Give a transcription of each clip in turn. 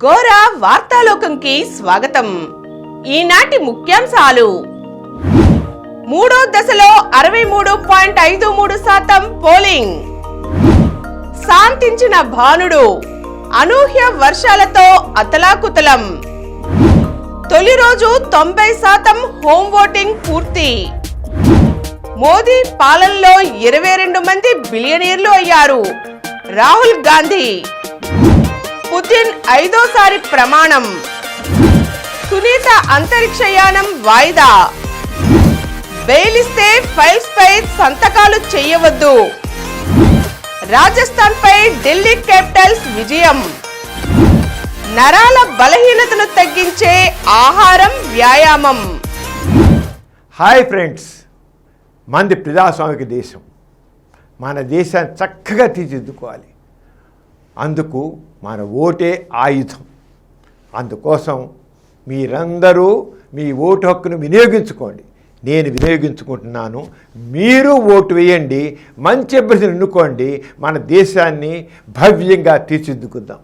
గోర వార్తాలోకంకి స్వాగతం. ఈనాటి ముఖ్యాంశాలు: మూడో దశలో 63.53% పోలింగ్. శాంతించిన భానుడు. అనూహ్య వర్షాలతో అతలాకుతలం. తొలి రోజు 90% హోమ్ ఓటింగ్ పూర్తి. మోదీ పాలనలో 22 మంది బిలియనీర్లు అయ్యారు. రాహుల్ గాంధీ. పుతిన్ 5వ ప్రమాణం. సునీత అంతరిక్షయానం వాయిదా. బెయిలిస్తే ఫైల్స్ పై సంతకాలు చేయవద్దు. రాజస్థాన్ పై ఢిల్లీ క్యాపిటల్స్ విజయం. నరాల బలహీనతను తగ్గించే ఆహారం, వ్యాయామం. హాయ్ ఫ్రెండ్స్, మనది ప్రజాస్వామిక దేశం. మన దేశాన్ని చక్కగా తీర్చిదిద్దుకోవాలి. అందుకు మన ఓటే ఆయుధం. అందుకోసం మీరందరూ మీ ఓటు హక్కును వినియోగించుకోండి. నేను వినియోగించుకుంటున్నాను, మీరు ఓటు వేయండి. మంచి అభ్యర్థిని ఎన్నుకోండి. మన దేశాన్ని భవ్యంగా తీర్చిదిద్దుకుందాం.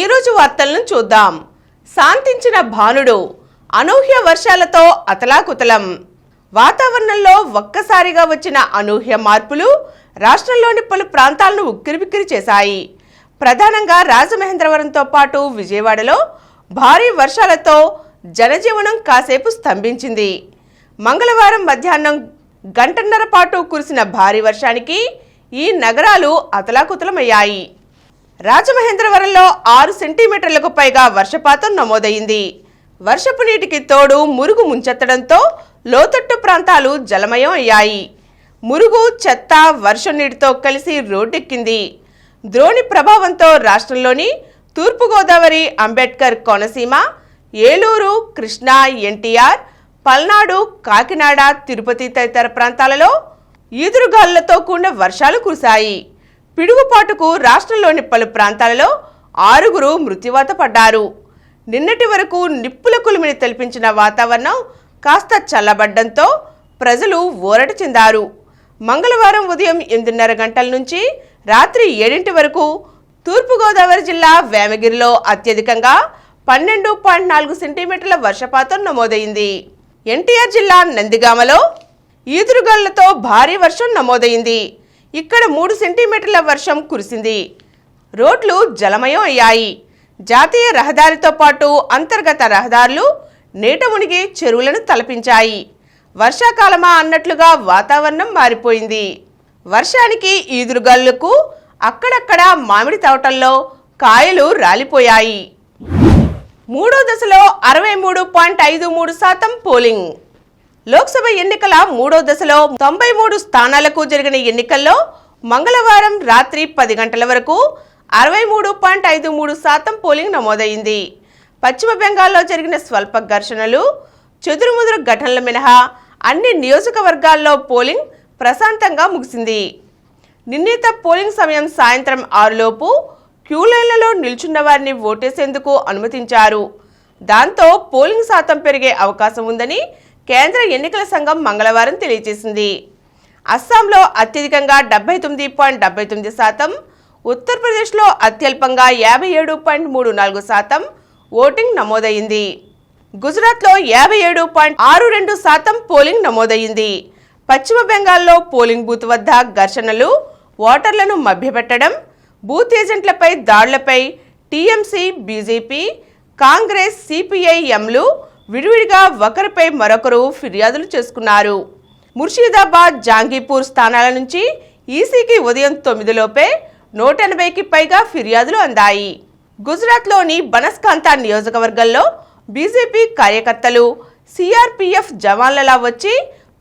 ఈరోజు వార్తలను చూద్దాం. శాంతించిన భానుడు. అనూహ్య వర్షాలతో అతలాకుతలం. వాతావరణంలో ఒక్కసారిగా వచ్చిన అనూహ్య మార్పులు రాష్ట్రంలోని పలు ప్రాంతాలను ఉక్కిరిబిక్కిరి చేశాయి. ప్రధానంగా రాజమహేంద్రవరంతో పాటు విజయవాడలో భారీ వర్షాలతో జనజీవనం కాసేపు స్తంభించింది. మంగళవారం మధ్యాహ్నం గంటన్నర పాటు కురిసిన భారీ వర్షానికి ఈ నగరాలు అతలాకుతలమయ్యాయి. రాజమహేంద్రవరంలో 6 సెంటీమీటర్లకు పైగా వర్షపాతం నమోదైంది. వర్షపు నీటికి తోడు మురుగు ముంచెత్తడంతో లోతట్టు ప్రాంతాలు జలమయం అయ్యాయి. మురుగు, చెత్త వర్షం నీటితో కలిసి రోడ్డెక్కింది. ద్రోణి ప్రభావంతో రాష్ట్రంలోని తూర్పుగోదావరి, అంబేద్కర్ కోనసీమ, ఏలూరు, కృష్ణా, ఎన్టీఆర్, పల్నాడు, కాకినాడ, తిరుపతి తదితర ప్రాంతాలలో ఈదురుగాలులతో కూడిన వర్షాలు కురిశాయి. పిడుగుపాటుకు రాష్ట్రంలోని పలు ప్రాంతాలలో 6 మృత్యువాత పడ్డారు. నిన్నటి వరకు నిప్పుల కులిమిని తెలిపించిన వాతావరణం కాస్త చల్లబడ్డంతో ప్రజలు ఊరట చెందారు. మంగళవారం ఉదయం 8:30 గంటల నుంచి రాత్రి 7 వరకు తూర్పుగోదావరి జిల్లా వేమగిరిలో అత్యధికంగా 12.4 సెంటీమీటర్ల వర్షపాతం నమోదైంది. ఎన్టీఆర్ జిల్లా నందిగామలో ఈదురుగాలులతో భారీ వర్షం నమోదైంది. ఇక్కడ 3 సెంటీమీటర్ల వర్షం కురిసింది. రోడ్లు జలమయం అయ్యాయి. జాతీయ రహదారితో పాటు అంతర్గత రహదారులు నీట మునిగి చెరువులను తలపించాయి. వర్షాకాలమా అన్నట్లుగా వాతావరణం మారిపోయింది. వర్షానికి ఈదురుగాలులకు అక్కడక్కడ మామిడి తోటల్లో కాయలు రాలిపోయాయి. మూడో దశలో 63.53% పోలింగ్. లోక్సభ ఎన్నికల మూడో దశలో 93 స్థానాలకు జరిగిన ఎన్నికల్లో మంగళవారం రాత్రి 10 గంటల వరకు 63.53% పోలింగ్ నమోదైంది. పశ్చిమ బెంగాల్లో జరిగిన స్వల్ప ఘర్షణలు, చెదురుముదురు ఘటనల మినహా అన్ని నియోజకవర్గాల్లో పోలింగ్ ప్రశాంతంగా ముగిసింది. నిర్ణీత పోలింగ్ సమయం సాయంత్రం 6 లోపు క్యూలైన్లలో నిల్చున్న వారిని ఓటేసేందుకు అనుమతించారు. దాంతో పోలింగ్ శాతం పెరిగే అవకాశం ఉందని కేంద్ర ఎన్నికల సంఘం మంగళవారం తెలియజేసింది. అస్సాంలో అత్యధికంగా 79.79%, ఉత్తరప్రదేశ్లో అత్యల్పంగా 57.34% ఓటింగ్ నమోదైంది. గుజరాత్లో 57.62% పోలింగ్ నమోదైంది. పశ్చిమ బెంగాల్లో పోలింగ్ బూత్ వద్ద ఘర్షణలు, ఓటర్లను మభ్యపెట్టడం, బూత్ ఏజెంట్లపై దాడులపై టీఎంసీ, బీజేపీ, కాంగ్రెస్, సిపిఐఎంలు విడివిడిగా ఒకరిపై మరొకరు ఫిర్యాదులు చేసుకున్నారు. ముర్షిదాబాద్, జాంగీపూర్ స్థానాల నుంచి ఈసీకి ఉదయం 9 లోపే 180కి పైగా ఫిర్యాదులు అందాయి. గుజరాత్లోని బనస్కాంత నియోజకవర్గంలో బీజేపీ కార్యకర్తలు, సిఆర్పీఎఫ్ జవాన్లలా వచ్చి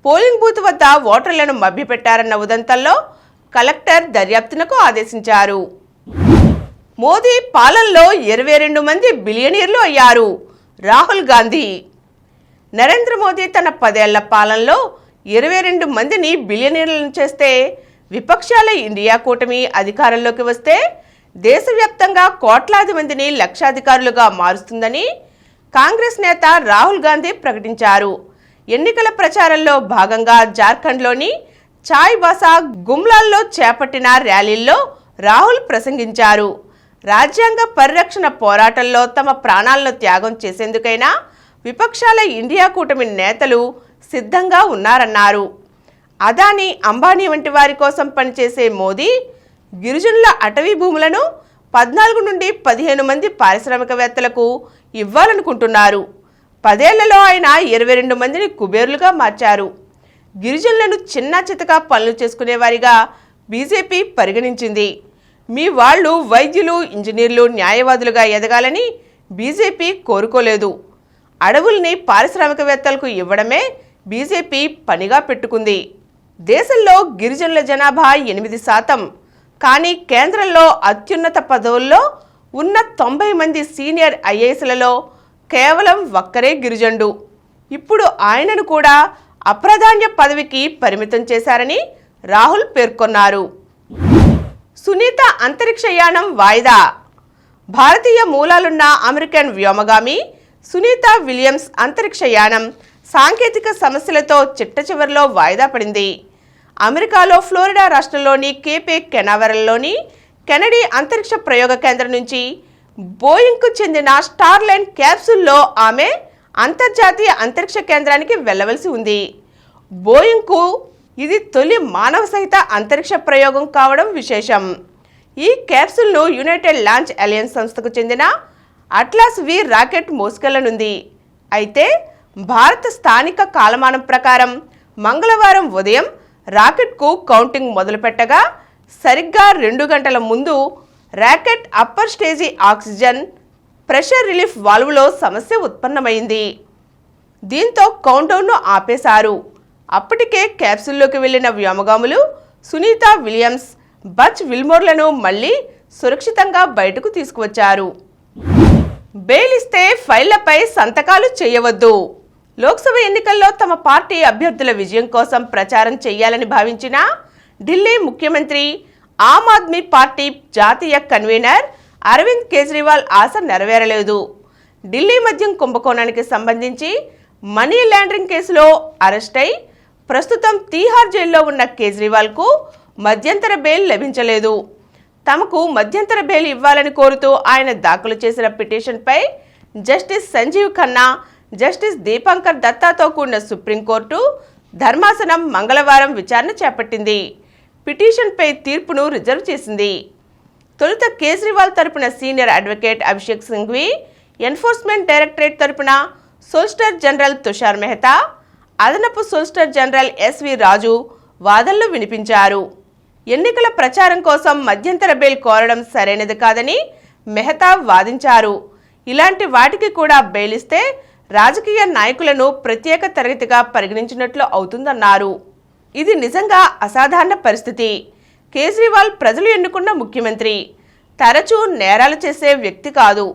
పోలింగ్ బూత్ వద్ద ఓటర్లను మభ్యపెట్టారన్న ఉదంతంలో కలెక్టర్ దర్యాప్తునకు ఆదేశించారు. మోదీ పాలనలో 22 మంది బిలియనీర్లు అయ్యారు. రాహుల్ గాంధీ. నరేంద్ర మోదీ తన 10 ఏళ్ల పాలనలో 22 మందిని బిలియనీర్లను చేస్తే, విపక్షాల ఇండియా కూటమి అధికారంలోకి వస్తే దేశవ్యాప్తంగా కోట్లాది మందిని లక్షాధికారులుగా మారుస్తుందని కాంగ్రెస్ నేత రాహుల్ గాంధీ ప్రకటించారు. ఎన్నికల ప్రచారంలో భాగంగా జార్ఖండ్లోని చాయ్ బాసా, గుమ్లాల్లో చేపట్టిన ర్యాలీల్లో రాహుల్ ప్రసంగించారు. రాజ్యాంగ పరిరక్షణ పోరాటంలో తమ ప్రాణాలను త్యాగం చేసేందుకైనా విపక్షాల ఇండియా కూటమి నేతలు సిద్ధంగా ఉన్నారన్నారు. అదానీ, అంబానీ వంటి వారి కోసం పనిచేసే మోదీ గిరిజనుల అటవీ భూములను 14 నుండి 15 మంది పారిశ్రామికవేత్తలకు ఇవ్వాలనుకుంటున్నారు. 10 ఏళ్లలో ఆయన 22 మందిని కుబేరులుగా మార్చారు. గిరిజనులను చిన్న చితక పనులు చేసుకునేవారిగా బీజేపీ పరిగణించింది. మీ వాళ్ళు వైద్యులు, ఇంజనీర్లు, న్యాయవాదులుగా ఎదగాలని బీజేపీ కోరుకోలేదు. అడవుల్ని పారిశ్రామికవేత్తలకు ఇవ్వడమే బీజేపీ పనిగా పెట్టుకుంది. దేశంలో గిరిజనుల జనాభా 8%. కానీ కేంద్రంలో అత్యున్నత పదవుల్లో ఉన్న 90 మంది సీనియర్ ఐఏఎస్లలో కేవలం ఒక్కరే గిరిజనుడు. ఇప్పుడు ఆయనను కూడా అప్రాధాన్య పదవికి పరిమితం చేశారని రాహుల్ పేర్కొన్నారు. సునీత అంతరిక్ష యానం వాయిదా. భారతీయ మూలాలున్న అమెరికన్ వ్యోమగామి సునీత విలియమ్స్ అంతరిక్ష యానం సాంకేతిక సమస్యలతో చిట్టచివరిలో వాయిదా పడింది. అమెరికాలో ఫ్లోరిడా రాష్ట్రంలోని కేపే కెనావెరల్లోని కెనడీ అంతరిక్ష ప్రయోగ కేంద్రం నుంచి బోయింగ్కు చెందిన స్టార్లైన్ క్యాప్సూల్లో ఆమె అంతర్జాతీయ అంతరిక్ష కేంద్రానికి వెళ్లవలసి ఉంది. బోయింగ్కు ఇది తొలి మానవ సహిత అంతరిక్ష ప్రయోగం కావడం విశేషం. ఈ క్యాప్సూల్ను యునైటెడ్ లాంచ్ అలయన్స్ సంస్థకు చెందిన అట్లాస్ వి రాకెట్ మోసుకెళ్లనుంది. అయితే భారత స్థానిక కాలమానం ప్రకారం మంగళవారం ఉదయం రాకెట్కు కౌంటింగ్ మొదలుపెట్టగా సరిగ్గా 2 గంటల ముందు rocket upper stage oxygen pressure relief వాల్వ్లో సమస్య ఉత్పన్నమైంది. దీంతో కౌంట్డౌన్ను ఆపేశారు. అప్పటికే క్యాప్సూల్లోకి వెళ్లిన వ్యోమగాములు సునీత విలియమ్స్, బచ్ విల్మోర్లను మళ్లీ సురక్షితంగా బయటకు తీసుకువచ్చారు. బెయిల్ ఇస్తే ఫైళ్లపై సంతకాలు చేయవద్దు. లోక్సభ ఎన్నికల్లో తమ పార్టీ అభ్యర్థుల విజయం కోసం ప్రచారం చేయాలని భావించిన ఢిల్లీ ముఖ్యమంత్రి, ఆమ్ ఆద్మీ పార్టీ జాతీయ కన్వీనర్ అరవింద్ కేజ్రీవాల్ ఆశ నెరవేరలేదు. ఢిల్లీ మద్యం కుంభకోణానికి సంబంధించి మనీ లాండరింగ్ కేసులో అరెస్ట్ అయి ప్రస్తుతం తీహార్ జైల్లో ఉన్న కేజ్రీవాల్కు మధ్యంతర బెయిల్ లభించలేదు. తమకు మధ్యంతర బెయిల్ ఇవ్వాలని కోరుతూ ఆయన దాఖలు చేసిన పిటిషన్పై జస్టిస్ సంజీవ్ ఖన్నా, జస్టిస్ దీపాంకర్ దత్తాతో కూడిన సుప్రీంకోర్టు ధర్మాసనం మంగళవారం విచారణ చేపట్టింది. పిటిషన్పై తీర్పును రిజర్వ్ చేసింది. తొలుత కేజ్రీవాల్ తరపున senior advocate Abhishek Singhvi, enforcement directorate తరపున సోలిసిటర్ జనరల్ తుషార్ మెహతా, అదనపు సోలిసిటర్ జనరల్ ఎస్వి రాజు వాదనలు వినిపించారు. ఎన్నికల ప్రచారం కోసం మధ్యంతర బెయిల్ కోరడం సరైనది కాదని మెహతా వాదించారు. ఇలాంటి వాటికి కూడా బెయిల్ ఇస్తే రాజకీయ నాయకులను ప్రత్యేక తరగతిగా పరిగణించినట్లు అవుతుందన్నారు. ఇది నిజంగా అసాధారణ పరిస్థితి. కేజ్రీవాల్ ప్రజలు ఎన్నుకున్న ముఖ్యమంత్రి, తరచూ నేరాలు చేసే వ్యక్తి కాదు.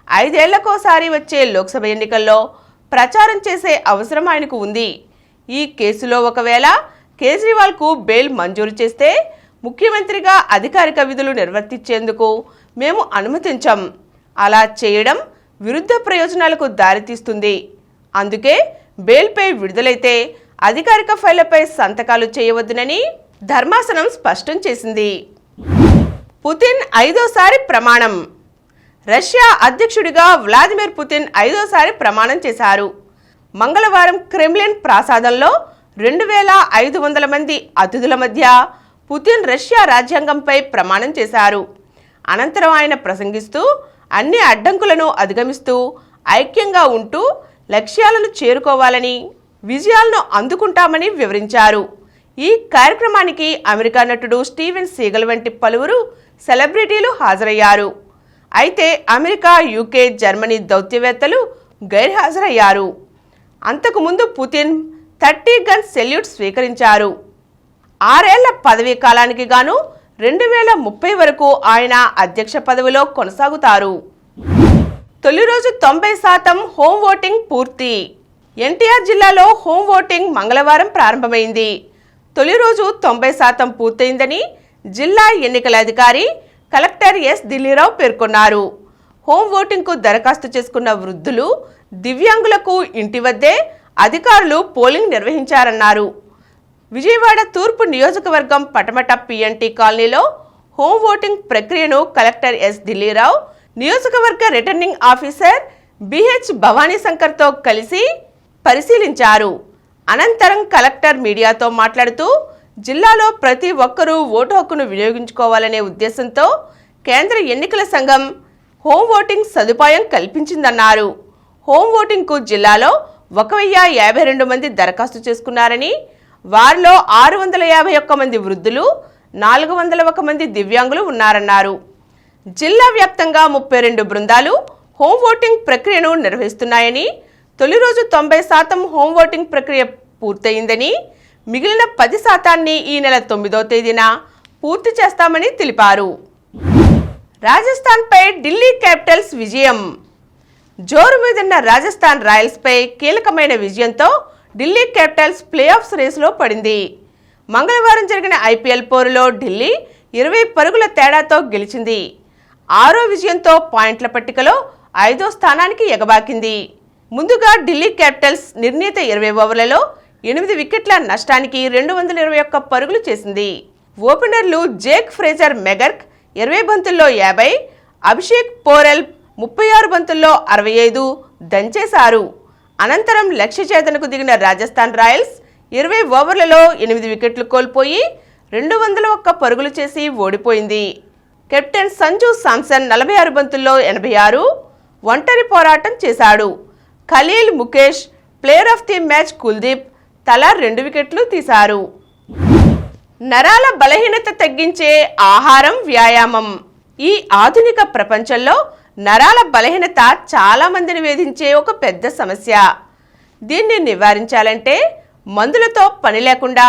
5 ఏళ్లకోసారి వచ్చే లోక్సభ ఎన్నికల్లో ప్రచారం చేసే అవసరం ఆయనకు ఉంది. ఈ కేసులో ఒకవేళ కేజ్రీవాల్కు బెయిల్ మంజూరు చేస్తే ముఖ్యమంత్రిగా అధికారిక విధులు నిర్వర్తించేందుకు మేము అనుమతించం. అలా చేయడం విరుద్ధ ప్రయోజనాలకు దారితీస్తుంది. అందుకే బెయిల్పై విడుదలైతే అధికారిక ఫైళ్లపై సంతకాలు చేయవద్దునని ధర్మాసనం స్పష్టం చేసింది. పుతిన్ 5వసారి ప్రమాణం. రష్యా అధ్యక్షుడిగా వ్లాదిమిర్ పుతిన్ 5వసారి ప్రమాణం చేశారు. మంగళవారం క్రెమ్లిన్ ప్రాసాదంలో 2500 మంది అతిథుల మధ్య పుతిన్ రష్యా రాజ్యాంగంపై ప్రమాణం చేశారు. అనంతరం ఆయన ప్రసంగిస్తూ అన్ని అడ్డంకులను అధిగమిస్తూ ఐక్యంగా ఉంటూ లక్ష్యాలను చేరుకోవాలని, విజయాలను అందుకుంటామని వివరించారు. ఈ కార్యక్రమానికి అమెరికా నటుడు స్టీవెన్ సీగల్ వంటి పలువురు సెలబ్రిటీలు హాజరయ్యారు. అయితే అమెరికా, యూకే, జర్మనీ దౌత్యవేత్తలు గైర్హాజరయ్యారు. అంతకుముందు పుతిన్ 30 గన్ సెల్యూట్ స్వీకరించారు. 6 ఏళ్ల పదవీ కాలానికి గాను 2030 వరకు ఆయన అధ్యక్ష పదవిలో కొనసాగుతారు. తొలి రోజు 90% హోం ఓటింగ్ పూర్తి. ఎన్టీఆర్ జిల్లాలో హోం ఓటింగ్ మంగళవారం ప్రారంభమైంది. తొలి రోజు 90% పూర్తయిందని జిల్లా ఎన్నికల అధికారి కలెక్టర్ ఎస్ దిల్లీరావు పేర్కొన్నారు. హోం ఓటింగ్కు దరఖాస్తు చేసుకున్న వృద్ధులు, దివ్యాంగులకు ఇంటి వద్దే అధికారులు పోలింగ్ నిర్వహించారన్నారు. విజయవాడ తూర్పు నియోజకవర్గం పటమట పిఎన్టీ కాలనీలో హోమ్ ఓటింగ్ ప్రక్రియను కలెక్టర్ ఎస్ ఢిల్లీరావు, నియోజకవర్గ రిటర్నింగ్ ఆఫీసర్ బిహెచ్ భవానీ శంకర్తో కలిసి పరిశీలించారు. అనంతరం కలెక్టర్ మీడియాతో మాట్లాడుతూ జిల్లాలో ప్రతి ఒక్కరూ ఓటు హక్కును వినియోగించుకోవాలనే ఉద్దేశంతో కేంద్ర ఎన్నికల సంఘం హోమ్ ఓటింగ్ సదుపాయం కల్పించిందన్నారు. హోమ్ ఓటింగ్కు జిల్లాలో 1052 మంది దరఖాస్తు చేసుకున్నారని, వారిలో 651 మంది వృద్ధులు, 401 మంది దివ్యాంగులు ఉన్నారన్నారు. జిల్లా వ్యాప్తంగా 32 బృందాలు హోమ్ ఓటింగ్ ప్రక్రియను నిర్వహిస్తున్నాయని, తొలి రోజు 90% హోమ్ ఓటింగ్ ప్రక్రియ పూర్తయిందని, మిగిలిన 10% ఈ నెల 9వ తేదీన పూర్తి చేస్తామని తెలిపారు. రాజస్థాన్పై ఢిల్లీ క్యాపిటల్స్ విజయం. జోరు మీదున్న రాజస్థాన్ రాయల్స్పై కీలకమైన విజయంతో ఢిల్లీ క్యాపిటల్స్ ప్లే ఆఫ్స్ రేసులో పడింది. మంగళవారం జరిగిన ఐపీఎల్ పోరులో ఢిల్లీ 20 పరుగుల తేడాతో గెలిచింది. 6వ విజయంతో పాయింట్ల పట్టికలో 5వ స్థానానికి ఎగబాకింది. ముందుగా ఢిల్లీ క్యాపిటల్స్ నిర్ణీత 20 ఓవర్లలో 8 వికెట్ల నష్టానికి 221 పరుగులు చేసింది. ఓపెనర్లు జేక్ ఫ్రేజర్ మెగర్క్ 20 బంతుల్లో 50, అభిషేక్ పోరెల్ 36 బంతుల్లో 65 దంచేశారు. అనంతరం లక్ష్య ఛేదనకు దిగిన రాజస్థాన్ రాయల్స్ 20 ఓవర్లలో 8 వికెట్లు కోల్పోయి 201 పరుగులు చేసి ఓడిపోయింది. కెప్టెన్ సంజు శాంసన్ 46 బంతుల్లో 86 ఒంటరి పోరాటం చేశాడు. Khaleel Mukesh, player of the match Kuldeep తలా 2 వికెట్లు తీశారు. నరాల బలహీనత తగ్గించే ఆహారం, వ్యాయామం. ఈ ఆధునిక ప్రపంచంలో నరాల బలహీనత చాలా మందిని వేధించే ఒక పెద్ద సమస్య. దీన్ని నివారించాలంటే మందులతో పని లేకుండా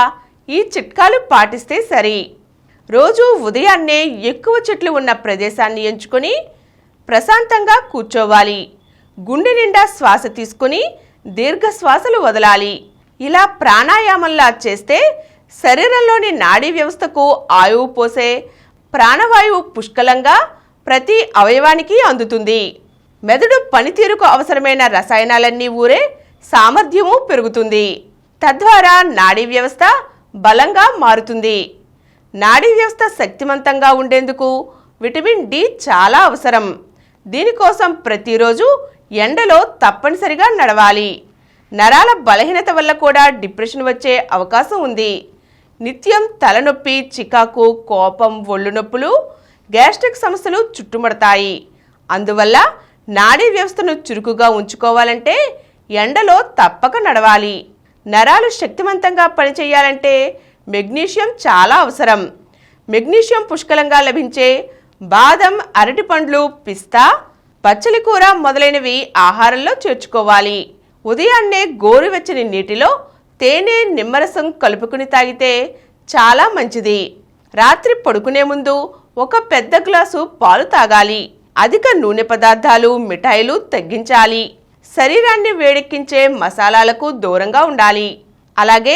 ఈ చిట్కాలు పాటిస్తే సరి. రోజు ఉదయాన్నే ఎక్కువ చెట్లు ఉన్న ప్రదేశాన్ని ఎంచుకొని ప్రశాంతంగా కూర్చోవాలి. గుండె నిండా శ్వాస తీసుకుని దీర్ఘ శ్వాసలు వదలాలి. ఇలా ప్రాణాయామంలా చేస్తే శరీరంలోని నాడీ వ్యవస్థకు ఆయువు పోసే ప్రాణవాయువు పుష్కలంగా ప్రతి అవయవానికి అందుతుంది. మెదడు పనితీరుకు అవసరమైన రసాయనాలన్నీ ఊరే సామర్థ్యము పెరుగుతుంది. తద్వారా నాడీ వ్యవస్థ బలంగా మారుతుంది. నాడీ వ్యవస్థ శక్తివంతంగా ఉండేందుకు విటమిన్ డి చాలా అవసరం. దీనికోసం ప్రతిరోజు ఎండలో తప్పనిసరిగా నడవాలి. నరాల బలహీనత వల్ల కూడా డిప్రెషన్ వచ్చే అవకాశం ఉంది. నిత్యం తలనొప్పి, చికాకు, కోపం, ఒళ్ళు నొప్పులు, గ్యాస్ట్రిక్ సమస్యలు చుట్టుముడతాయి. అందువల్ల నాడీ వ్యవస్థను చురుకుగా ఉంచుకోవాలంటే ఎండలో తప్పక నడవాలి. నరాలు శక్తివంతంగా పనిచేయాలంటే మెగ్నీషియం చాలా అవసరం. మెగ్నీషియం పుష్కలంగా లభించే బాదం, అరటిపండ్లు, పిస్తా, పచ్చలి కూర మొదలైనవి ఆహారంలో చేర్చుకోవాలి. ఉదయాన్నే గోరువెచ్చని నీటిలో తేనె, నిమ్మరసం కలుపుకుని తాగితే చాలా మంచిది. రాత్రి పడుకునే ముందు ఒక పెద్ద గ్లాసు పాలు తాగాలి. అధిక నూనె పదార్థాలు, మిఠాయిలు తగ్గించాలి. శరీరాన్ని వేడెక్కించే మసాలాలకు దూరంగా ఉండాలి. అలాగే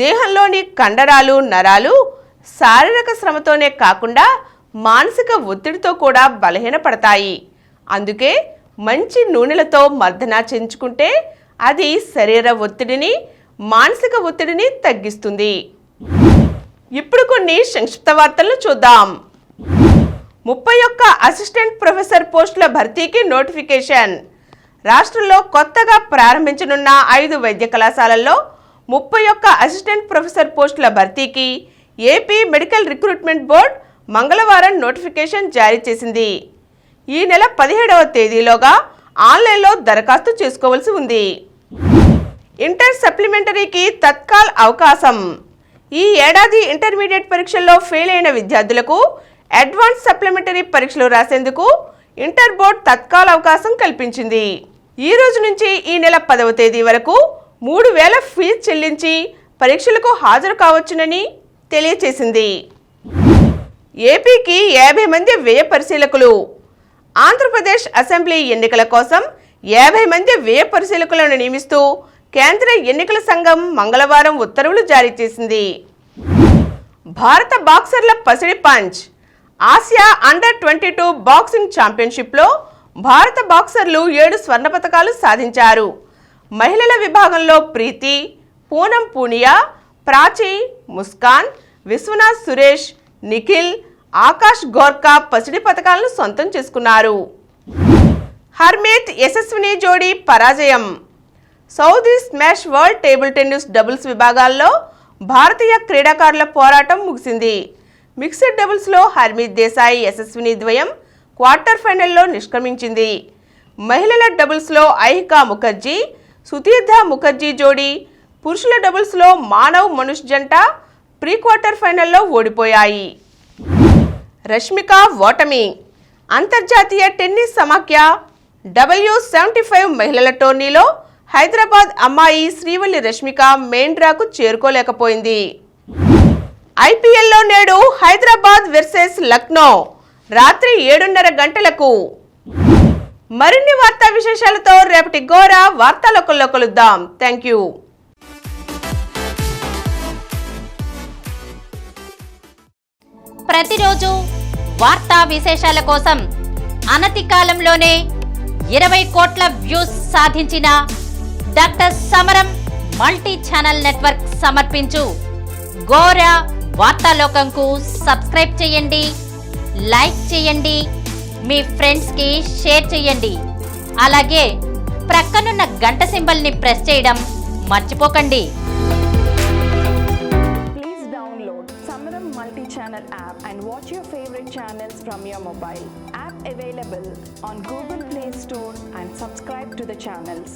దేహంలోని కండరాలు, నరాలు శారీరక శ్రమతోనే కాకుండా మానసిక ఒత్తిడితో కూడా బలహీనపడతాయి. అందుకే మంచి నూనెలతో మర్దన చేయించుకుంటే అది శరీర ఒత్తిడిని, మానసిక ఒత్తిడిని తగ్గిస్తుంది. ఇప్పుడు కొన్ని సంక్షిప్త వార్తలను చూద్దాం. 31 అసిస్టెంట్ ప్రొఫెసర్ పోస్టుల భర్తీకి నోటిఫికేషన్. రాష్ట్రంలో కొత్తగా ప్రారంభించనున్న 5 వైద్య కళాశాలల్లో 31 అసిస్టెంట్ ప్రొఫెసర్ పోస్టుల భర్తీకి ఏపీ మెడికల్ రిక్రూట్మెంట్ బోర్డు మంగళవారం నోటిఫికేషన్ జారీ చేసింది. ఈ నెల 17వ తేదీలోగా ఆన్లైన్లో దరఖాస్తు చేసుకోవాల్సి ఉంది. ఇంటర్ సప్లిమెంటరీకి తత్కాల్ అవకాశం. ఈ ఏడాది ఇంటర్మీడియట్ పరీక్షల్లో ఫెయిల్ అయిన విద్యార్థులకు అడ్వాన్స్ సప్లిమెంటరీ పరీక్షలు రాసేందుకు ఇంటర్ బోర్డు తత్కాల్ అవకాశం కల్పించింది. ఈ రోజు నుంచి ఈ నెల 10వ తేదీ వరకు 3000 ఫీజు చెల్లించి పరీక్షలకు హాజరు కావచ్చునని తెలియచేసింది. ఏపీకి 50 మంది వ్యయ పరిశీలకులు. ఆంధ్రప్రదేశ్ అసెంబ్లీ ఎన్నికల కోసం 50 మంది వ్యయ పరిశీలకులను నియమిస్తూ కేంద్ర ఎన్నికల సంఘం మంగళవారం ఉత్తర్వులు జారీ చేసింది. భారత బాక్సర్ల పసిడి పంచ్. ఆసియా అండర్-22 బాక్సింగ్ ఛాంపియన్షిప్లో భారత బాక్సర్లు 7 స్వర్ణ పతకాలు సాధించారు. మహిళల విభాగంలో ప్రీతి, పూనం పూనియా, ప్రాచి, ముస్కాన్, విశ్వనాథ్ సురేష్, నిఖిల్, ఆకాష్ గోర్కా పసిడి పథకాలను సొంతం చేసుకున్నారు. హర్మీత్ యశస్విని జోడీ పరాజయం. Saudi smash world table tennis doubles విభాగాల్లో భారతీయ క్రీడాకారుల పోరాటం ముగిసింది. మిక్స్డ్ డబుల్స్లో హర్మీత్ దేశాయ్ యశస్విని ద్వయం క్వార్టర్ ఫైనల్లో నిష్క్రమించింది. మహిళల డబుల్స్లో ఐహికా ముఖర్జీ సుతీర్థ ముఖర్జీ జోడీ, పురుషుల డబుల్స్లో మానవ్ మనుష్ జంట ప్రీ క్వార్టర్ ఫైనల్లో ఓడిపోయాయి. రష్మిక ఓటమి. అంతర్జాతీయ టెన్నిస్ సమాఖ్య W75 మహిళల టోర్నీలో హైదరాబాద్ అమ్మాయి శ్రీవల్లి రష్మిక మెయిన్ డ్రాకు చేరుకోలేకపోయింది. ఐపీఎల్లో నేడు హైదరాబాద్ వర్సెస్ లక్నో రాత్రి 7:30 గంటలకు. మరిన్ని వార్తా విశేషాలతో రేపటి గోరా వార్తాలోకంలో కలుద్దాం. Thank you. ప్రతిరోజు వార్తా విశేషాల కోసం అనతి కాలంలోనే 20 కోట్ల వ్యూస్ సాధించిన డాక్టర్ సమరం మల్టీ ఛానల్ నెట్వర్క్ సమర్పించు గోరా వార్తాలోకంకు సబ్స్క్రైబ్ చేయండి, లైక్ చేయండి, మీ ఫ్రెండ్స్కి షేర్ చేయండి. అలాగే ప్రక్కనున్న గంట సింబల్ని ప్రెస్ చేయడం మర్చిపోకండి. Please download Samaram multi-channel app and watch your favorite channels from your mobile. App available on Google Play Store and subscribe to the channels.